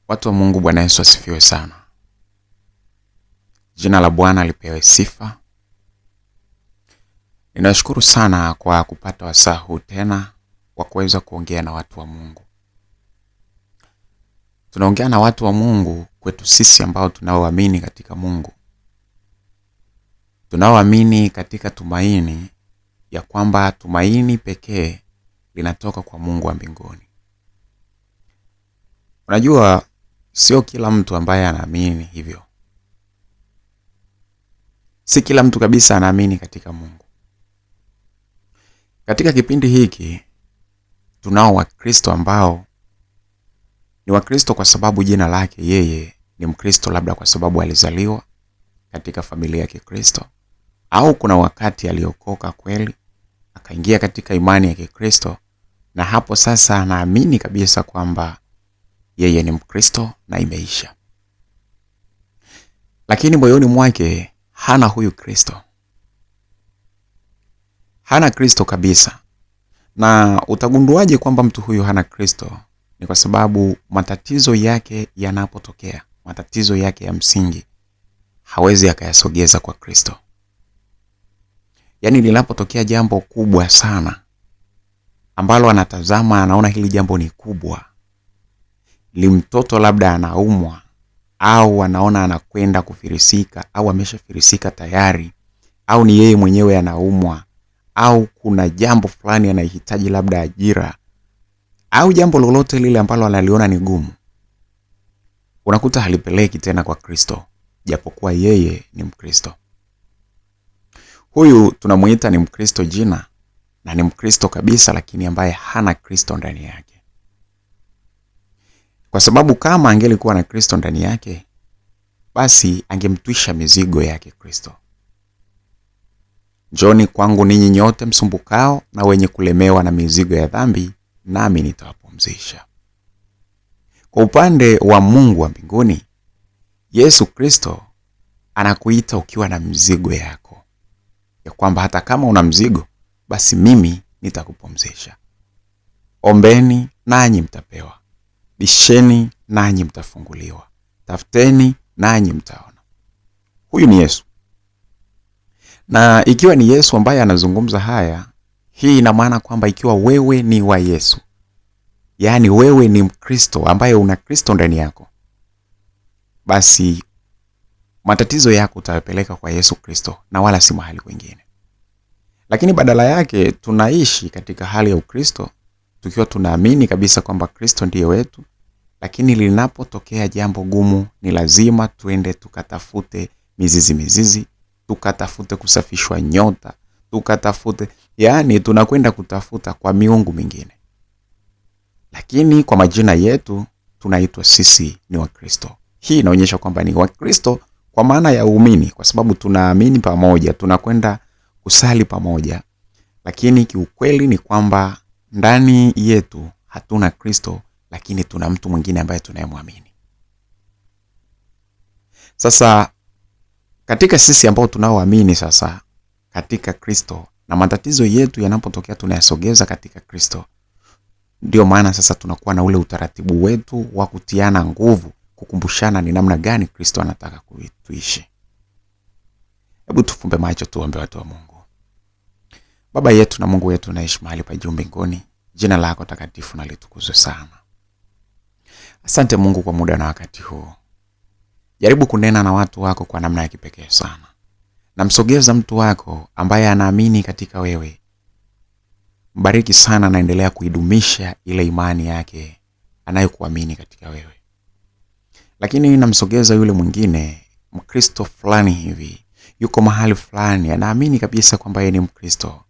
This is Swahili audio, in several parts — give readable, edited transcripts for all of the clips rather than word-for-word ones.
Watu wa Mungu, Bwana Yesu asifiwe sana. Jina la Bwana lipewe sifa. Ninashukuru sana kwa kupata wasaa huu tena kwa kuweza kuongea na watu wa Mungu. Tunaongea na watu wa Mungu kwetu sisi ambao tunaoamini katika Mungu. Tunaoamini katika tumaini ya kwamba tumaini pekee linatoka kwa Mungu wa mbinguni. Unajua, sio kila mtu ambaye anaamini hivyo. Si kila mtu kabisa anaamini katika Mungu. Katika kipindi hiki tunao Wakristo ambao ni Wakristo kwa sababu jina lake yeye ni Mkristo, labda kwa sababu alizaliwa katika familia ya Kikristo, au kuna wakati aliokoka kweli akaingia katika imani ya Kikristo, na hapo sasa anaamini kabisa kwamba yeye ni Mkristo na imeisha. Lakini moyoni mwake hana huyu Kristo. Hana Kristo kabisa. Na utagunduaje kwamba mtu huyu hana Kristo? Ni kwa sababu matatizo yake yanapotokea, matatizo yake ya msingi, hawezi akayasogeza kwa Kristo. Yaani linapotokea jambo kubwa sana ambalo anatazama, anaona hili jambo ni kubwa, mtoto labda anaumwa, au anaona anakwenda kufirisika, au ameshafirisika tayari, au ni yeye mwenyewe anaumwa, au kuna jambo fulani anahitaji labda ajira, au jambo lolote lile ambalo analiona ni gumu, unakuta halipeleki tena kwa Kristo, japokuwa yeye ni Mkristo. Huyu tunamuita ni Mkristo jina, na ni Mkristo kabisa, lakini ambaye hana Kristo ndani yake. Kwa sababu kama angelikuwa na Kristo ndani yake, basi angemtwisha mizigo yake Kristo. Njoni kwangu ninyi nyote msumbukao na wenye kulemewa na mizigo ya dhambi, nami nitawapumzisha. Kwa upande wa Mungu wa mbinguni, Yesu Kristo anakuita ukiwa na mzigo yako, ya kwamba hata kama una mzigo, basi mimi nitakupumzisha. Ombeni nanyi mtapewa, bisheni nanyi mtafunguliwa, tafuteni nanyi mtaona. Huyu ni Yesu. Na ikiwa ni Yesu ambaye anazungumza haya, hii ina maana kwamba ikiwa wewe ni wa Yesu, yaani wewe ni Mkristo ambaye una Kristo ndani yako, basi matatizo yako utayapeleka kwa Yesu Kristo na wala si mahali kwingine. Lakini badala yake tunaishi katika hali ya Ukristo tukiwa tunaamini kabisa kwamba Kristo ndiye wetu, lakini linapotokea jambo gumu ni lazima tuende tukatafute mizizi, tukatafute kusafishwa nyota, tukatafute, yaani tunakwenda kutafuta kwa miungu mingine. Lakini kwa majina yetu tunaitwa sisi ni Wakristo. Hii inaonyesha kwamba ni Wakristo kwa maana ya uumini, kwa sababu tunaamini pamoja, tunakwenda kusali pamoja, lakini kiukweli ni kwamba ndani yetu hatuna Kristo, lakini tuna mtu mwingine ambaye tunayemwamini. Sasa katika sisi ambao tunaoamini sasa katika Kristo, na matatizo yetu yanapotokea tunayasogeza katika Kristo, ndio maana sasa tunakuwa na ule utaratibu wetu wa kutiana nguvu, kukumbushana ni namna gani Kristo anataka kuishi. Hebu tufumbe macho tuombe. Watu wa Mungu. Baba yetu na Mungu wetu unaishi mahali pa juu mbinguni, jina lako takatifu na litukuzwe sana. Asante Mungu kwa muda na wakati huu. Jaribu kunena na watu wako kwa namna ya kipekee sana. Na msogeza mtu wako ambaye anaamini katika wewe. Mbariki sana na endelea kuidumisha ile imani yake anayokuamini katika wewe. Lakini namsogeza yule mwingine, Mkristo fulani hivi, yuko mahali fulani anaamini kabisa kwamba yeye ni Mkristo,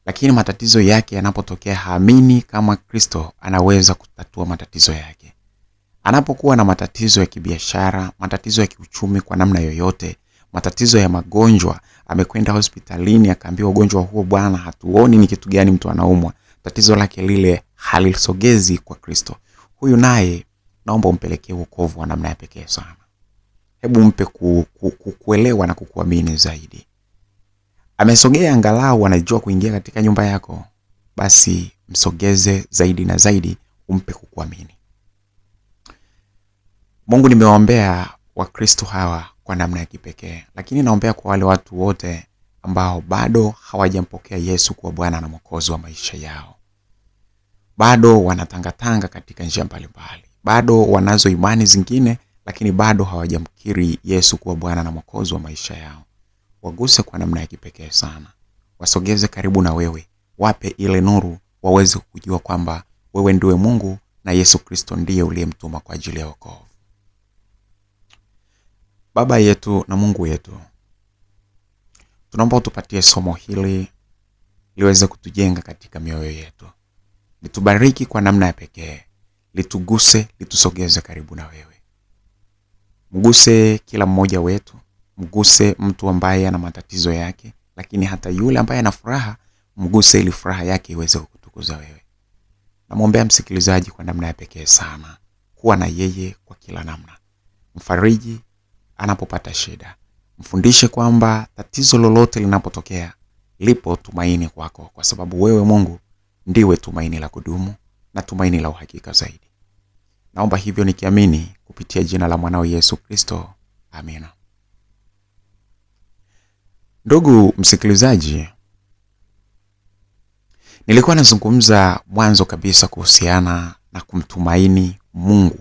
lakini matatizo yake yanapotokea haamini kama Kristo anaweza kutatua matatizo yake. Anapokuwa na matatizo ya kibiashara, matatizo ya kiuchumi kwa namna yoyote, matatizo ya magonjwa, amekwenda hospitalini akaambiwa ugonjwa huo bwana hatuoni ni kitu gani mtu anaumwa, tatizo lake lile halisogezi kwa Kristo. Huyu naye naomba umpelekee wokovu wa namna ya pekee sana. Hebu mpe kuelewa na kukuamini zaidi. Amesogea angalau anajua kuingia katika nyumba yako, basi msogeze zaidi na zaidi, umpe kukuamini. Mungu, nimewaombea Wakristo hawa kwa namna ya kipekee, lakini naombea kwa wale watu wote ambao bado hawajampokea Yesu kuwa Bwana na Mwokozi wa maisha yao. Bado wanatangatanga katika njia mbalimbali. Bado wanazo imani zingine, lakini bado hawajamkiri Yesu kuwa Bwana na Mwokozi wa maisha yao. Waguse kwa namna ya kipekee sana. Wasogeze karibu na wewe. Wape ile nuru waweze kujua kwamba wewe ndiwe Mungu na Yesu Kristo ndiye uliyemtuma kwa ajili ya wokovu. Baba yetu na Mungu yetu, tunaomba utupatie somo hili liweze kutujenga katika mioyo yetu. Litubariki kwa namna ya pekee, lituguse, litusogeze karibu na wewe. Mguse kila mmoja wetu, mguse mtu ambaye ana matatizo yake, lakini hata yule ambaye ana furaha, mguse ili furaha yake iweze kukutukuza wewe. Namwombea msikilizaji kwa namna ya pekee sana, kuwa na yeye kwa kila namna. Mfariji anapopata shida. Mfundishe kwamba tatizo lolote linapotokea, lipo tumaini kwako, kwa sababu wewe Mungu ndiwe tumaini la kudumu na tumaini la uhakika zaidi. Naomba hivyo nikiamini kupitia jina la mwanao Yesu Kristo. Amina. Ndugu msikilizaji, nilikuwa nazungumza mwanzo kabisa kuhusiana na kumtumaini Mungu.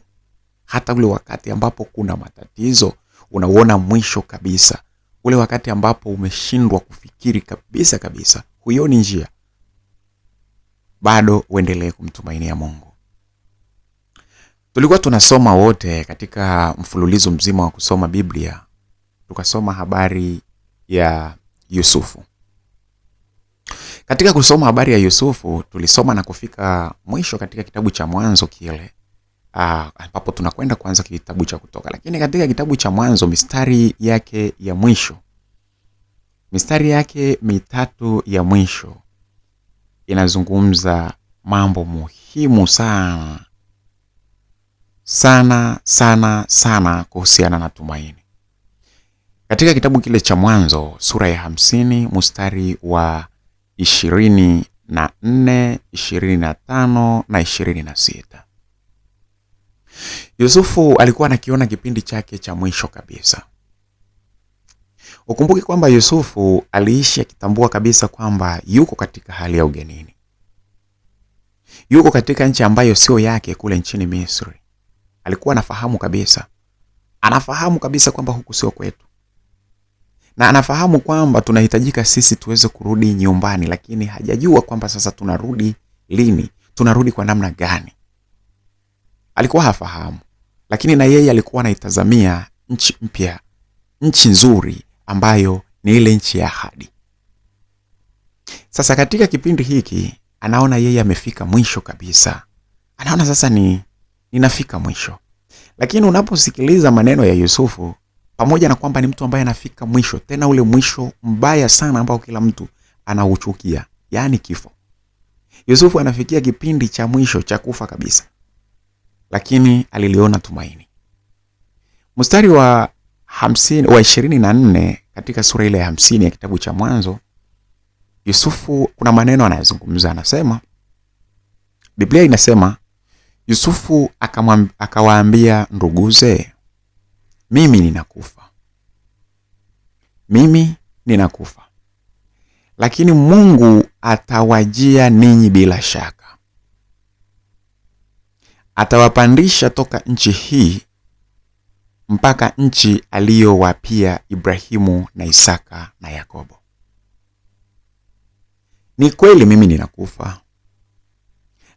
Hata ule wakati ambapo kuna matatizo, unauona mwisho kabisa. Ule wakati ambapo umeshindwa kufikiri kabisa, huioni njia, bado uendelee kumtumainia Mungu. Tulikuwa tunasoma wote katika mfululizo mzima wa kusoma Biblia. Tukasoma habari ya Yusufu. Katika kusoma habari ya Yusufu, tulisoma na kufika mwisho katika kitabu cha Mwanzo kile, ambapo tunakwenda kuanza kitabu cha Kutoka. Lakini katika kitabu cha Mwanzo, mistari yake ya mwisho, mistari yake mitatu ya mwisho inazungumza mambo muhimu sana kuhusiana na tumaini. Katika kitabu kile cha Mwanzo sura ya 50 mstari wa 24, 25 na 26. Yusufu alikuwa anakiona kipindi chake cha mwisho kabisa. Ukumbuke kwamba Yusufu aliishi akitambua kabisa kwamba yuko katika hali ya ugenini. Yuko katika nchi ambayo sio yake, kule nchini Misri. Alikuwa anafahamu kabisa kwamba huku sio kwetu. Na anafahamu kwamba tunahitajika sisi tuweze kurudi nyumbani, lakini hajajua kwamba sasa tunarudi lini, tunarudi kwa namna gani. Alikuwa hafahamu, lakini na yeye alikuwa anaitazamia nchi mpya, nchi nzuri ambayo ni ile nchi ya ahadi. Sasa katika kipindi hiki anaona yeye amefika mwisho kabisa. Anaona sasa ninafika mwisho. Lakini unaposikiliza maneno ya Yusufu, pamoja na kwamba ni mtu ambaye anafika mwisho, tena ule mwisho mbaya sana ambao kila mtu anauchukia, yani kifo. Yusufu anafikia kipindi cha mwisho cha kufa kabisa, lakini aliliona tumaini. Mstari wa 24 katika sura ile ya 50 ya kitabu cha Mwanzo, Yusufu kuna maneno anayozungumza. Anasema, Biblia inasema, Yusufu akawaambia nduguze, mimi ninakufa, lakini Mungu atawajia ninyi bila shaka. Atawapandisha toka nchi hii mpaka nchi aliyowapia Ibrahimu na Isaka na Yakobo. Ni kweli mimi ninakufa.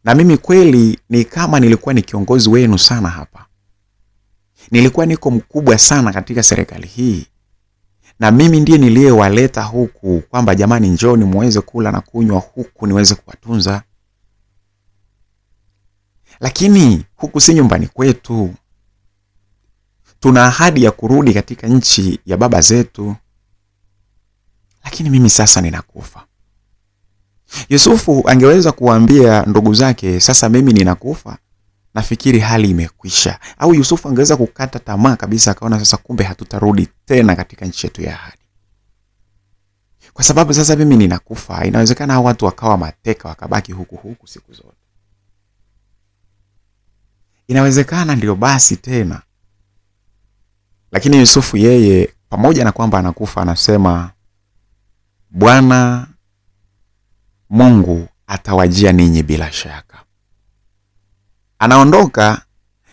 Na mimi kweli ni kama nilikuwa ni kiongozi wenu sana hapa. Nilikuwa niko mkubwa sana katika serikali hii. Na mimi ndiye niliyewaleta huku kwamba jamani, njoni muweze kula na kunywa huku niweze kuwatunza. Lakini huku si nyumbani kwetu. Tuna ahadi ya kurudi katika nchi ya baba zetu. Lakini mimi sasa ninakufa. Yusufu angeweza kuambia ndugu zake, sasa mimi ninakufa, nafikiri hali imekwisha. Au Yusufu angeweza kukata tamaa kabisa, akaona sasa kumbe hatutarudi tena katika nchi yetu ya ahadi. Kwa sababu sasa mimi ninakufa, inawezekana hao watu wakawa mateka wakabaki huku siku zote. Inawezekana ndio basi tena Lakini Yusufu yeye pamoja na kwamba anakufa, anasema Bwana Mungu atawajia ninyi bila shaka. Anaondoka,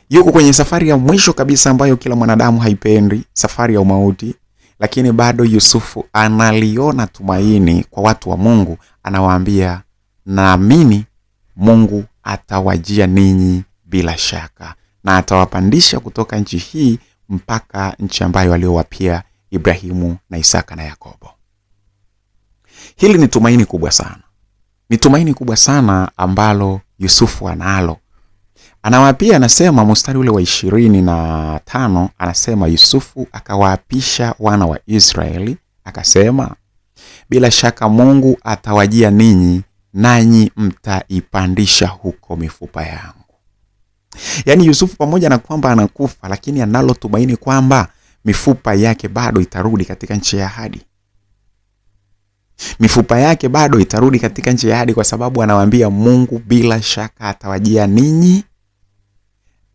yuko kwenye safari ya mwisho kabisa ambayo kila mwanadamu haipendi, safari ya umauti, lakini bado Yusufu analiona tumaini kwa watu wa Mungu. Anawaambia, naamini Mungu atawajia ninyi bila shaka na atawapandisha kutoka nchi hii mpaka nchi ambayo aliowapia Ibrahimu na Isaka na Yakobo. Hili ni tumaini kubwa sana. Ni tumaini kubwa sana ambalo Yusufu analo. Anawapia, anasema mstari ule wa 25, anasema Yusufu akawaapisha wana wa Israeli, akasema, bila shaka Mungu atawajia ninyi, nanyi mtaipandisha huko mifupa yangu. Yaani Yusufu pamoja na kwamba anakufa, lakini analo tumaini kwamba mifupa yake bado itarudi katika nchi ya ahadi. Mifupa yake bado itarudi katika nchi ya ahadi, kwa sababu anawaambia Mungu bila shaka atawajia ninyi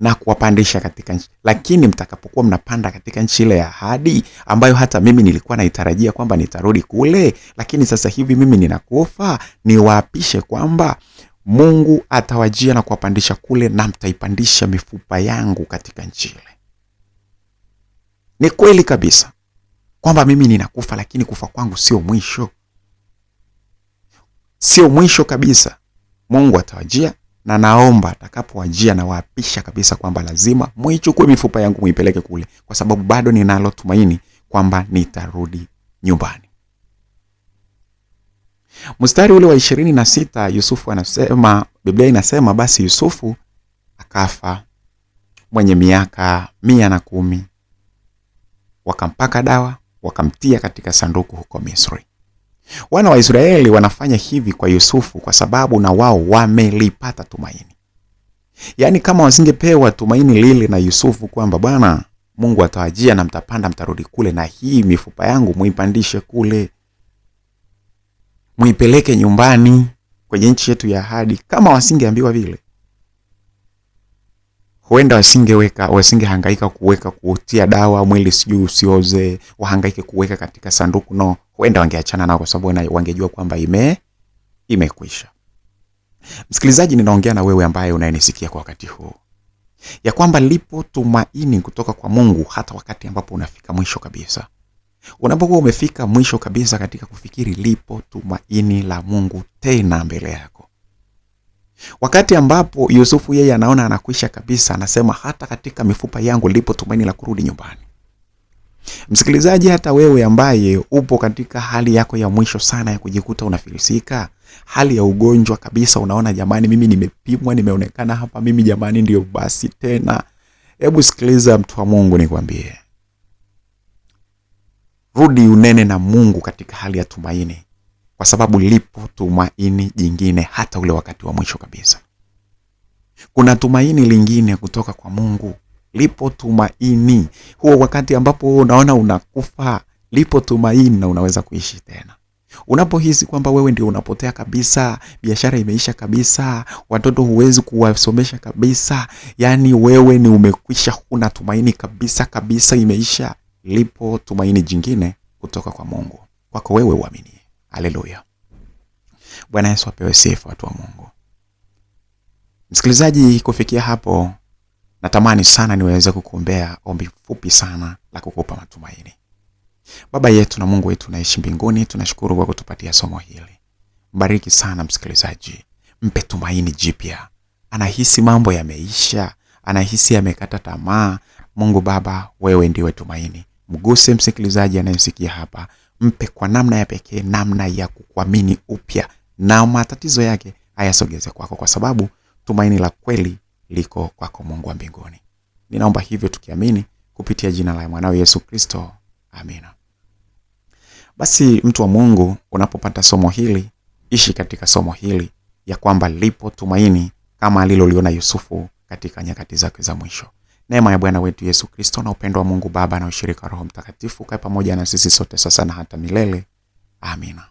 na kuwapandisha katika nchi. Lakini mtakapokuwa mnapanda katika nchi ile ya ahadi ambayo hata mimi nilikuwa naitarajia kwamba nitarudi kule, lakini sasa hivi mimi ninakufa, niwaapishe kwamba Mungu atawajia na kuwapandisha kule, na mtaipandisha mifupa yangu katika nchi ile. Ni kweli kabisa kwamba mimi ninakufa, lakini kufa kwangu sio mwisho. Sio mwisho kabisa. Mungu atawajia, na naomba atakapowajia na waapisha kabisa kwamba lazima muichukue mifupa yangu muipeleke kule, kwa sababu bado ninalo tumaini kwamba nitarudi nyumbani. Mstari ule wa 26, Yusufu anasema, Biblia inasema basi Yusufu akafa mwenye miaka 110. Wakampaka dawa, wakamtia katika sanduku huko Misri. Wana wa Israeli wanafanya hivi kwa Yusufu kwa sababu na wao wamelipata tumaini. Yaani kama wasingepewa tumaini lile na Yusufu kwamba Bwana Mungu atawajia na mtapanda mtarudi kule, na hii mifupa yangu muipandishe kule, muipeleke nyumbani kwenye nchi yetu ya ahadi, kama wasingeambiwa vile, huenda wasingehangaika kutia dawa mwili sijui usioze, wahangaike kuweka katika sanduku. No, huenda wangeachana nao kwa sababu wangejua kwamba imekwisha. Msikilizaji, ninaongea na wewe ambaye unayenisikia kwa wakati huu, ya kwamba lipo tumaini kutoka kwa Mungu hata wakati ambapo unafika mwisho kabisa. Unapokuwa umefika mwisho kabisa katika kufikiri, lipo tumaini la Mungu tena mbele yako. Wakati ambapo Yusufu yeye anaona anakwisha kabisa, anasema hata katika mifupa yangu lipo tumaini la kurudi nyumbani. Msikilizaji, hata wewe ambaye upo katika hali yako ya mwisho sana ya kujikuta unafilisika, hali ya ugonjwa kabisa, unaona jamani, mimi nimepimwa, nimeonekana hapa, mimi jamani ndio basi tena. Hebu sikiliza mtu wa Mungu, nikwambie, rudi unene na Mungu katika hali ya tumaini, kwa sababu lipo tumaini jingine hata ule wakati wa mwisho kabisa. Kuna tumaini lingine kutoka kwa Mungu. Lipo tumaini huo wakati ambapo unaona unakufa, lipo tumaini na unaweza kuishi tena. Unapohisi kwamba wewe ndio unapotea kabisa, biashara imeisha kabisa, watoto huwezi kuwasomesha kabisa, yani wewe ni umekwisha, huna tumaini kabisa kabisa, imeisha, lipo tumaini jingine kutoka kwa Mungu kwako wewe uamini. Haleluya. Bwana Yesu apewe sifa, watu wa Mungu. Msikilizaji, kufikia hapo natamani sana niweze kukuombea ombi fupi sana la kukupa matumaini. Baba yetu na Mungu wetu unaishi mbinguni, tunashukuru kwa kutupatia somo hili. Mbariki sana msikilizaji, mpe tumaini jipya. Anahisi mambo yameisha, anahisi amekata tamaa. Mungu Baba, wewe ndiwe tumaini. Mguse msikilizaji anayesikia hapa, mpe kwa namna ya pekee namna ya kukuamini upya, na matatizo yake ayasogeze kwako, kwa sababu tumaini la kweli liko kwako Mungu wa mbinguni. Ninaomba hivyo tukiamini kupitia jina la mwanao Yesu Kristo. Amina. Basi mtu wa Mungu, unapopata somo hili, ishi katika somo hili ya kwamba lipo tumaini kama aliloliona Yusufu katika nyakati zake za mwisho. Neema ya Bwana wetu Yesu Kristo na upendo wa Mungu Baba na ushirika wa Roho Mtakatifu kae pamoja na sisi sote sasa na hata milele. Amina.